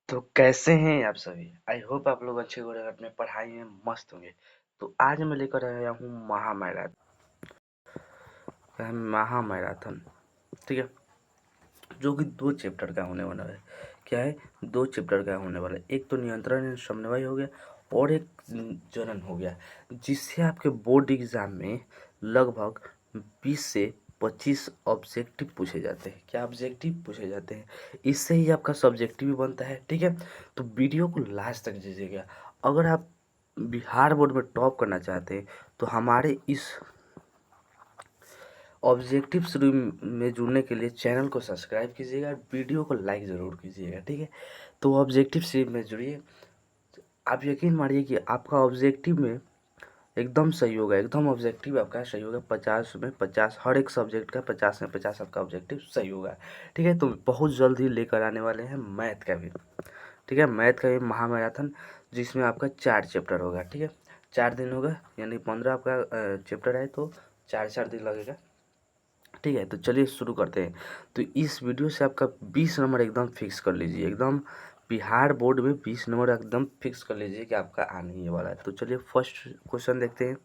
तो कैसे हैं आप सभी। आई होप आप लोग अच्छे हो रहे हैं, अपने पढ़ाई में मस्त होंगे। तो आज मैं लेकर आया हूँ महामैराथन। ठीक है, जो कि 2 चैप्टर का होने वाला है। क्या है? 2 चैप्टर का होने वाला है। एक तो नियंत्रण एवं समन्वय हो गया और एक जनन हो गया, जिससे आपके बोर्ड एग्जाम में लगभग 20 से 25 ऑब्जेक्टिव पूछे जाते हैं। क्या ऑब्जेक्टिव पूछे जाते हैं? इससे ही आपका सब्जेक्टिव भी बनता है। ठीक है, तो वीडियो को लास्ट तक दीजिएगा। अगर आप बिहार बोर्ड में टॉप करना चाहते हैं तो हमारे इस ऑब्जेक्टिव शुरू में जुड़ने के लिए चैनल को सब्सक्राइब कीजिएगा, वीडियो को लाइक ज़रूर कीजिएगा। ठीक है, तो ऑब्जेक्टिव सीरीज में जुड़िए। आप यकीन मानिए कि आपका ऑब्जेक्टिव में एकदम सही होगा, एकदम ऑब्जेक्टिव आपका सही होगा। 50 में 50, हर एक सब्जेक्ट का 50 में 50 आपका ऑब्जेक्टिव सही होगा। ठीक है, तो बहुत जल्द ही लेकर आने वाले हैं मैथ का भी। ठीक है, मैथ का भी महामैराथन, जिसमें आपका 4 चैप्टर होगा। ठीक है, 4 दिन होगा, यानी 15 आपका चैप्टर है, तो 4 4 दिन लगेगा। ठीक है, तो चलिए शुरू करते हैं। तो इस वीडियो से आपका 20 नंबर एकदम फिक्स कर लीजिए। एकदम बिहार बोर्ड में 20 नंबर एकदम फिक्स कर लीजिए कि आपका आने ही वाला है। तो चलिए फर्स्ट क्वेश्चन देखते हैं।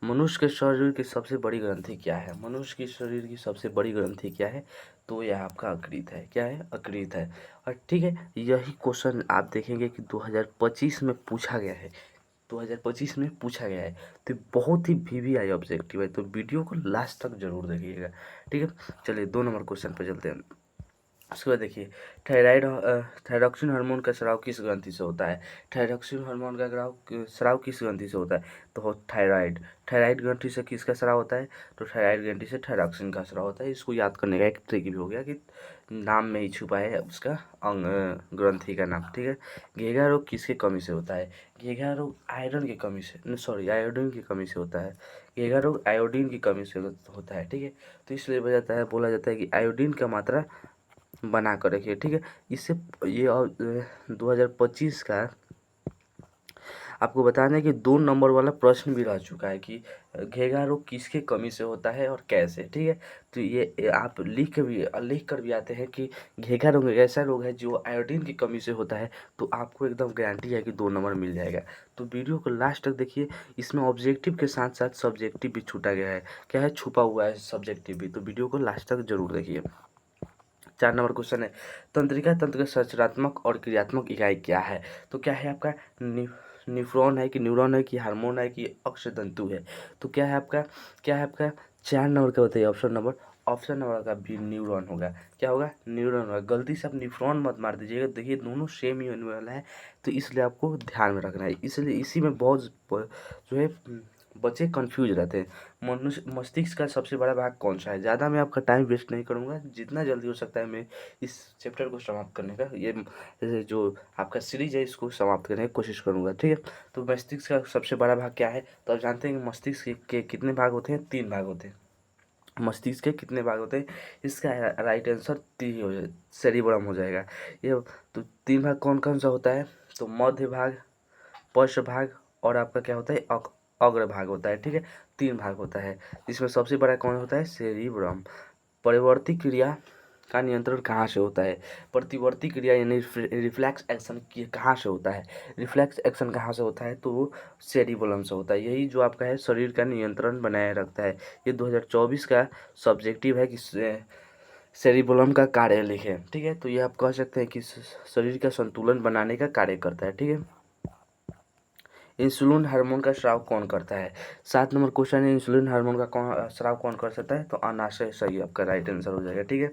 मनुष्य के शरीर की सबसे बड़ी ग्रंथि क्या है? मनुष्य की शरीर की सबसे बड़ी ग्रंथि क्या है? तो यह आपका अकृत है। क्या है? अकृत है। और ठीक है, यही क्वेश्चन आप देखेंगे कि 2025 में पूछा गया है। 2025 में पूछा गया है, तो बहुत ही वीवीआई ऑब्जेक्टिव है, तो वीडियो को लास्ट तक जरूर देखिएगा। ठीक है, चलिए 2 नंबर क्वेश्चन पर चलते हैं। उसके बाद देखिए, थायराइड थायरॉक्सिन हार्मोन का स्राव किस ग्रंथि से होता है? थायरॉक्सिन हार्मोन का स्राव किस ग्रंथि से होता है? तो थायराइड। थायराइड ग्रंथि से किसका स्राव होता है? तो थायराइड ग्रंथि से थायरॉक्सिन का स्राव होता है। इसको याद करने का एक ट्रिक भी हो गया कि नाम में ही छुपा है उसका ग्रंथि का नाम। ठीक है, घेघा रोग किसकी कमी से होता है? घेघा रोग आयरन की कमी से, सॉरी, आयोडीन की कमी से होता है। घेघा रोग आयोडीन की कमी से होता है। ठीक है, तो इसलिए बोला जाता है कि आयोडीन का मात्रा बना कर रखिए। ठीक है, इससे ये 2025 का आपको बताना है कि 2 नंबर वाला प्रश्न भी रह चुका है कि घेघा रोग किसके कमी से होता है और कैसे। ठीक है, तो ये आप लिख कर भी आते हैं कि घेघा रोग एक ऐसा रोग है जो आयोडीन की कमी से होता है। तो आपको एकदम गारंटी है कि 2 नंबर मिल जाएगा। तो वीडियो को लास्ट तक देखिए। इसमें ऑब्जेक्टिव के साथ साथ सब्जेक्टिव भी छूटा गया है। क्या है? छुपा हुआ है सब्जेक्टिव भी। तो वीडियो को लास्ट तक जरूर देखिए। 4 नंबर क्वेश्चन है, तंत्रिका तंत्र का संरचनात्मक और क्रियात्मक इकाई क्या है? तो क्या है आपका? न्यूफ्रॉन है कि न्यूरॉन है कि हार्मोन है कि अक्षतंतु है? तो क्या है आपका 4 नंबर का बताइए ऑप्शन नंबर का भी न्यूरॉन होगा। क्या होगा? न्यूरॉन होगा। गलती से आप न्यूफ्रॉन मत मार दीजिएगा, देखिए दोनों सेम ही होने वाला है, तो इसलिए आपको ध्यान में रखना है। इसलिए इसी में बहुत जो है बच्चे कंफ्यूज रहते हैं। मनुष्य मस्तिष्क का सबसे बड़ा भाग कौन सा है? ज़्यादा मैं आपका टाइम वेस्ट नहीं करूँगा, जितना जल्दी हो सकता है मैं इस चैप्टर को समाप्त करने का, ये जो आपका सीरीज है इसको समाप्त करने की कोशिश करूँगा। ठीक है, तो मस्तिष्क का सबसे बड़ा भाग क्या है? तो आप जानते हैं कि मस्तिष्क के कितने भाग होते हैं? 3 भाग होते हैं। मस्तिष्क के कितने भाग होते हैं? इसका राइट आंसर 3 हो जाए, सेरिबरम हो जाएगा ये। तो 3 भाग कौन कौन सा होता है? तो मध्य भाग, पश्च भाग और आपका क्या होता है? अग्र भाग होता है। ठीक है, 3 भाग होता है, जिसमें सबसे बड़ा कौन होता है? सेरिब्रम। परिवर्ती क्रिया का नियंत्रण कहाँ से होता है? प्रतिवर्ती क्रिया यानी रिफ्लेक्स एक्शन कहाँ से होता है? रिफ्लेक्स एक्शन कहाँ से होता है? तो सेरिबेलम से होता है। यही जो आपका है शरीर का नियंत्रण बनाए रखता है। ये 2024 का सब्जेक्टिव है कि सेरिबेलम का कार्य लिखें। ठीक है, तो ये आप कह सकते हैं कि शरीर का संतुलन बनाने का कार्य करता है। ठीक है, इंसुलिन हार्मोन का स्राव कौन करता है? 7 नंबर क्वेश्चन है, इंसुलिन हार्मोन का स्राव कौन कर सकता है? तो अनाशय सही आपका राइट आंसर हो जाएगा। ठीक है,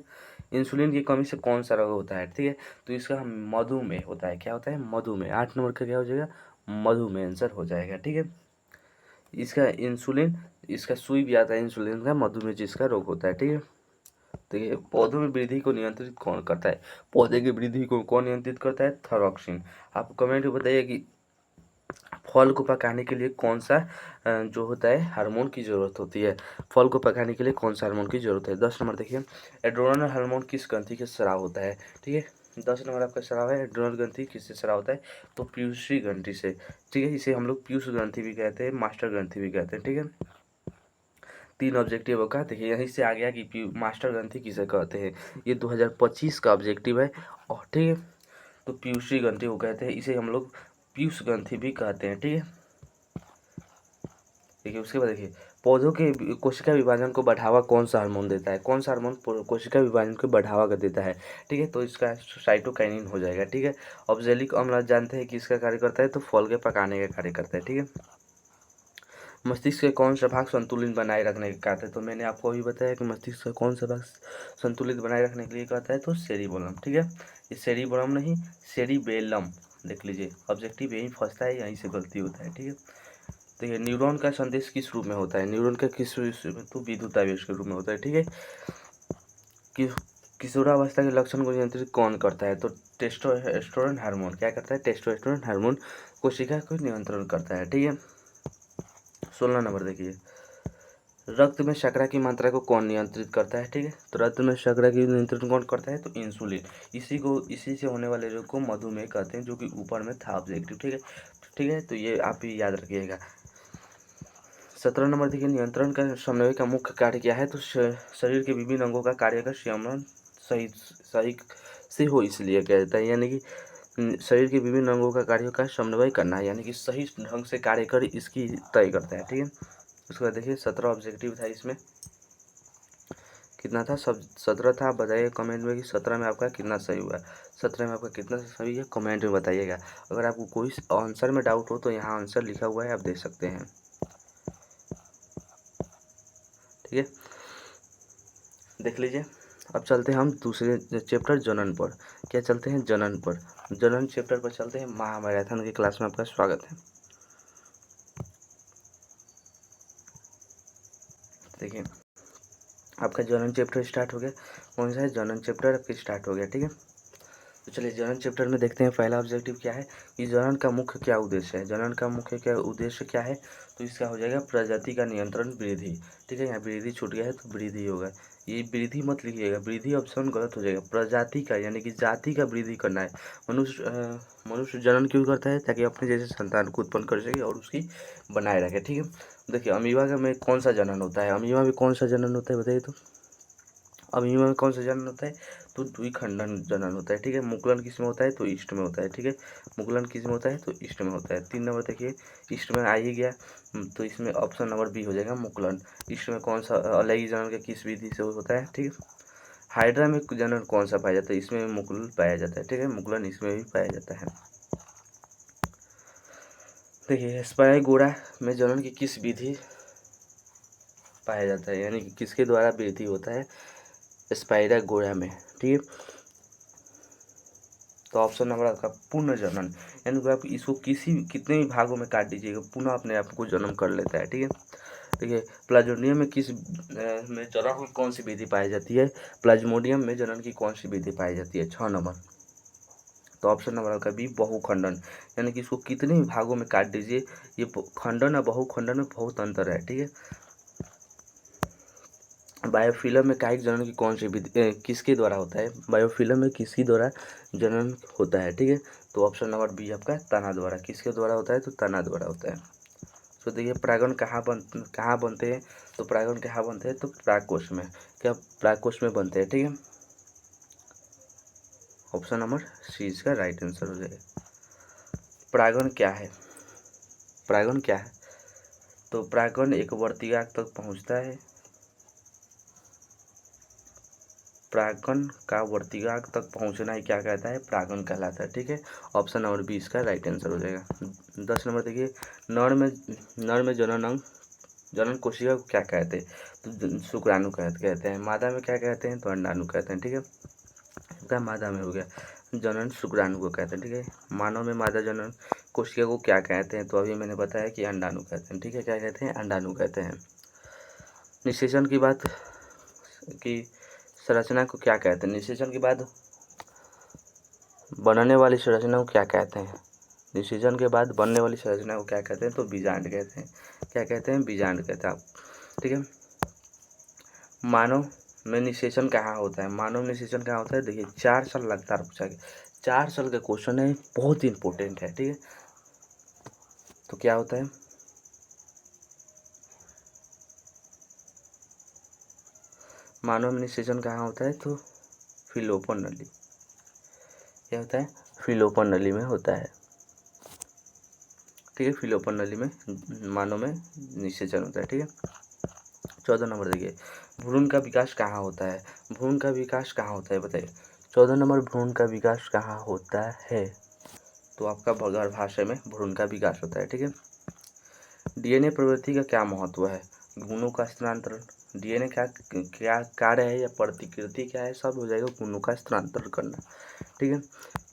इंसुलिन की कमी से कौन सा रोग होता है? ठीक है, तो इसका मधुमेह होता है। क्या होता है? मधुमेह। 8 नंबर का क्या हो जाएगा? मधुमेह आंसर हो जाएगा। ठीक है, इसका इंसुलिन, इसका सुई भी आता है इंसुलिन का, मधुमेह जिसका रोग होता है। ठीक है, देखिए पौधों में वृद्धि को नियंत्रित कौन करता है? पौधे की वृद्धि को कौन नियंत्रित करता है? थायरॉक्सिन। आप कमेंट में बताइए कि फल को पकाने के लिए कौन सा जो होता है हार्मोन की ज़रूरत होती है? फल को पकाने के लिए कौन सा हार्मोन की ज़रूरत है? 10 नंबर देखिए, एड्रेनल हार्मोन किस ग्रंथि के स्राव होता है? ठीक है, 10 नंबर आपका स्राव है, एड्रेनल ग्रंथि किससे स्राव होता है? तो पीयूषी ग्रंथि से। ठीक है, इसे हम लोग पीयूष ग्रंथि भी कहते हैं, मास्टर ग्रंथि भी कहते हैं। ठीक है, 3 ऑब्जेक्टिव होगा। देखिए यहीं से आ गया कि मास्टर ग्रंथि किसे कहते हैं। ये 2025 का ऑब्जेक्टिव है। और ठीक है, तो पीयूषी ग्रंथि को कहते हैं, इसे हम लोग पीयूष ग्रंथि भी कहते हैं। ठीक है, देखिए उसके बाद देखिए पौधों के कोशिका विभाजन को बढ़ावा कौन सा हार्मोन देता है, कौन सा हार्मोन कोशिका विभाजन को बढ़ावा कर देता है। ठीक है, तो इसका साइटोकाइनिन हो जाएगा। ठीक है, ऑक्जेलिक अम्ल जानते हैं कि इसका कार्य करता है, तो फल के पकाने का कार्य करता है। ठीक है, मस्तिष्क के कौन सा भाग संतुलित बनाए रखने का कहता है, तो मैंने आपको अभी बताया कि मस्तिष्क का कौन सा भाग संतुलित बनाए रखने के लिए कहता है, तो सेरिबोलम। ठीक है, ये सेरिबोलम नहीं, सेरिबेलम देख लीजिए, ऑब्जेक्टिव यहीं फंसता है, यहीं से गलती होता है। ठीक है, देखिए न्यूरॉन का संदेश किस रूप में होता है, न्यूरॉन का किस रूप में, तो विद्युत आवेश के रूप में होता है। ठीक है, कि किशोरावस्था के लक्षण को नियंत्रित कौन करता है, तो टेस्टोस्टेरोन हार्मोन क्या करता है, टेस्टोस्टेरोन हार्मोन कोशिका को नियंत्रण करता है। ठीक है, 16 नंबर देखिए, रक्त में शर्करा की मात्रा को कौन नियंत्रित करता है। ठीक है, तो रक्त में शर्करा की नियंत्रण कौन करता है, तो इंसुलिन। इसी से होने वाले रोग को मधुमेह कहते हैं, जो कि ऊपर में था ऑब्जेक्टिव। ठीक है, ठीक है, तो ये आप भी याद रखिएगा। 17 नंबर देखिए, नियंत्रण का समन्वय का मुख्य कार्य क्या है, तो शरीर के विभिन्न अंगों का कार्य का संयमन सही सही से हो इसलिए किया जाता है, यानी कि शरीर के विभिन्न अंगों का कार्यों का समन्वय करना है, यानी कि सही ढंग से कार्य कर इसकी तय करता है। ठीक है, उसके बाद देखिए 17 ऑब्जेक्टिव था, इसमें कितना था, सब 17 था। आप बताइए कमेंट में कि 17 में आपका कितना सही हुआ, 17 में आपका कितना सही है, कमेंट में बताइएगा। अगर आपको कोई आंसर में डाउट हो तो यहाँ आंसर लिखा हुआ है, आप देख सकते हैं। ठीक है, देख लीजिए। अब चलते हैं हम दूसरे चैप्टर जनन पर। क्या चलते हैं, जनन पर, जनन चैप्टर पर चलते हैं। महामैराथन की क्लास में आपका स्वागत है। देखिए आपका जनन चैप्टर स्टार्ट हो गया। कौन सा है, जनन चैप्टर आपका स्टार्ट हो गया। ठीक है, तो चलिए जनन चैप्टर में देखते हैं पहला ऑब्जेक्टिव क्या है, कि जनन का मुख्य क्या उद्देश्य है। जनन का मुख्य क्या उद्देश्य क्या है, तो इसका हो जाएगा प्रजाति का नियंत्रण, वृद्धि। ठीक है, यहाँ वृद्धि छूट गया है तो वृद्धि होगा, ये वृद्धि मत लिखिएगा, वृद्धि ऑप्शन गलत हो जाएगा। प्रजाति का यानी कि जाति का वृद्धि करना है। मनुष्य जनन क्यों करता है, ताकि अपने जैसे संतान को उत्पन्न कर सके और उसकी बनाए रखे। ठीक है, देखिए अमीबा का में कौन सा जनन होता है, अमीबा में कौन सा जनन होता है बताइए तो। अमीबा में कौन सा जनन होता है, तो द्विखंडन जनन होता है। ठीक है, मुकुलन किस में होता है, तो ईस्ट में होता है। ठीक है, मुकुलन किस में होता है, तो ईस्ट में होता है। 3 नंबर देखिए, ईस्ट में आ ही गया, तो इसमें ऑप्शन नंबर बी हो जाएगा, मुकुलन। ईस्ट में कौन सा अलैंगिक जनन का किस विधि से होता है। ठीक है, हाइड्रा में जनन कौन सा पाया जाता है, इसमें मुकुलन पाया जाता है। ठीक है, मुकुलन इसमें भी पाया जाता है। देखिए स्पाइगोरा में जनन की किस विधि पाया जाता है, यानी कि किसके द्वारा वृद्धि होता है, स्पाइरागोरा में। ठीक है, तो ऑप्शन नंबर आपका पुनः जनन, यानी कि आप इसको कितने भी भागों में काट दीजिएगा, पुनः अपने आप को जन्म कर लेता है। ठीक है, देखिए प्लाज्मोडियम में में जनन की कौन सी विधि पाई जाती है, प्लाज्मोडियम में जनन की कौन सी विधि पाई जाती है, 6 नंबर। तो ऑप्शन नंबर आपका बी, बहुखंडन, यानी कि इसको कितने भी भागों में काट दीजिए। ये खंडन और बहुखंडन में बहुत अंतर है। ठीक है, बायोफिलम में कायिक जनन की कौन सी विधि किसके द्वारा होता है, बायोफिलम में किसके द्वारा जनन होता है। ठीक है, तो ऑप्शन नंबर बी आपका तना द्वारा, किसके द्वारा होता है, तो तना द्वारा होता है। तो देखिए परागण कहाँ बनते हैं, तो परागण कहाँ बनते हैं, तो परागकोश में, क्या परागकोश में बनते हैं। ठीक है, ऑप्शन नंबर सी इसका राइट आंसर हो जाएगा। परागण क्या है, परागण क्या है, तो परागण एक वर्तिकाग्र तक पहुँचता है, परागण का वर्तिकाग्र तक पहुंचना ही क्या कहता है, परागण कहलाता है। ठीक है, ऑप्शन नंबर बी इसका राइट आंसर हो जाएगा। 10 नंबर देखिए, नर में जनन कोशिका को क्या कहते हैं, तो शुक्राणु कहते हैं। मादा में क्या कहते हैं, तो अंडाणु कहते हैं। ठीक है, क्या मादा में हो गया, जनन शुक्राणु को कहते हैं। ठीक है, मानव में मादा जनन कोशिका को क्या कहते हैं, तो अभी मैंने बताया कि अंडाणु कहते हैं। ठीक है, क्या कहते हैं, अंडाणु कहते हैं। निषेचन की बात की संरचना को क्या कहते हैं, निषेचन के बाद बनने वाली संरचना को क्या कहते हैं, निषेचन के बाद बनने वाली संरचना को क्या कहते हैं, तो बीजांड कहते हैं। क्या कहते हैं, बीजांड कहते हैं आप। ठीक है, मानव में निषेचन कहाँ होता है, मानव निषेचन कहाँ होता है, देखिए 4 साल लगातार पूछा गया, 4 साल का क्वेश्चन है, बहुत इंपॉर्टेंट है। ठीक है, तो क्या होता है, मानव में निषेचन कहाँ होता है, तो फिलोपन नली, क्या होता है, फिलोपन नली में होता है। ठीक है, फिलोपन नली में मानव में निषेचन होता है। ठीक है, 14 नंबर देखिए, भ्रूण का विकास कहाँ होता है, भ्रूण का विकास कहाँ होता है बताइए। 14 नंबर, भ्रूण का विकास कहाँ होता है, तो आपका गर्भाशय में भ्रूण का विकास होता है। ठीक है, डीएनए प्रवृत्ति का क्या महत्व है, गुणों का स्थानांतरण, डीएनए क्या क्या कार्य है या प्रतिकृति क्या है, सब हो जाएगा गुणों का स्थानांतरण करना। ठीक है,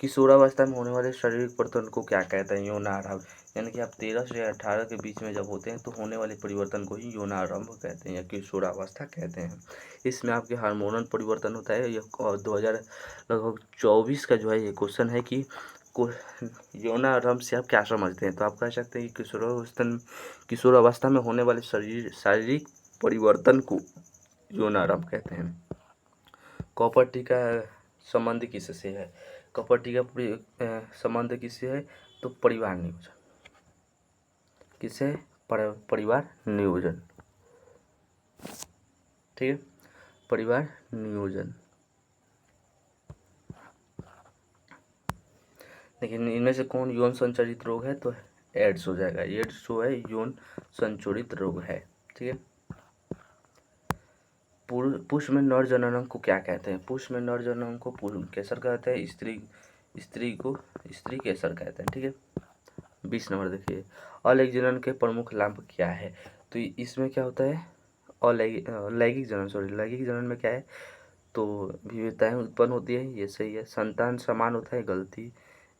किशोरावस्था में होने वाले शारीरिक परिवर्तन को क्या कहते हैं, यौनारंभ, यानी कि आप 13 से 18 के बीच में जब होते हैं तो होने वाले परिवर्तन को ही यौनारंभ कहते हैं या किशोरावस्था कहते हैं। इसमें आपके हार्मोनल परिवर्तन होता है। यह 2024 का जो है ये क्वेश्चन है कि यौनारंभ से आप क्या समझते हैं, तो आप कह सकते हैं कि किशोरावस्था में होने वाले शारीरिक परिवर्तन को यौनारंभ कहते हैं। कॉपर्टी का संबंध किससे है, कॉपर्टी का संबंध किससे है, तो परिवार नियोजन, किससे, परिवार नियोजन। ठीक है, परिवार नियोजन। लेकिन इनमें से कौन यौन संचारित रोग है, तो एड्स हो जाएगा। एड्स जो है यौन संचरित रोग है। ठीक है, पुरुष में नर जननांग को क्या कहते हैं, पुरुष में नर जननांग को केसर कहते हैं, स्त्री को स्त्री केसर कहते हैं। ठीक है, 20 नंबर देखिए, अलैंगिक जनन के प्रमुख लाभ क्या है, तो इसमें क्या होता है, लैंगिक जनन, लैंगिक जनन में क्या है, तो विविधताएं उत्पन्न होती है, ये सही है। संतान समान होता है, गलती।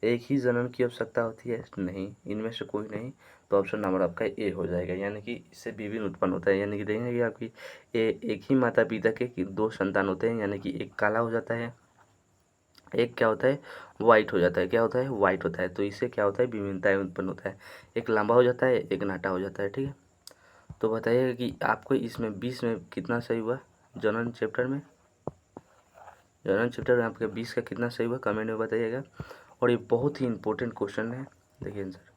एक ही जनन की आवश्यकता होती है, नहीं, इनमें से कोई नहीं, तो ऑप्शन नंबर आपका ए हो जाएगा, यानी कि इससे विभिन्न उत्पन्न होता है, यानी कि देखेंगे कि आपकी एक ही माता पिता के 2 संतान होते हैं, यानी कि एक काला हो जाता है, एक क्या होता है, वाइट हो जाता है, क्या होता है, वाइट होता है, तो इससे क्या होता है, विभिन्नताएं उत्पन्न होता है, एक लंबा हो जाता है, एक नाटा हो जाता है। ठीक है, तो बताइएगा कि आपको इसमें 20 में कितना सही हुआ, जनन चैप्टर में, जनन चैप्टर में आपके 20 का कितना सही हुआ, कमेंट में बताइएगा। और ये बहुत ही इंपॉर्टेंट क्वेश्चन है, देखिए आंसर।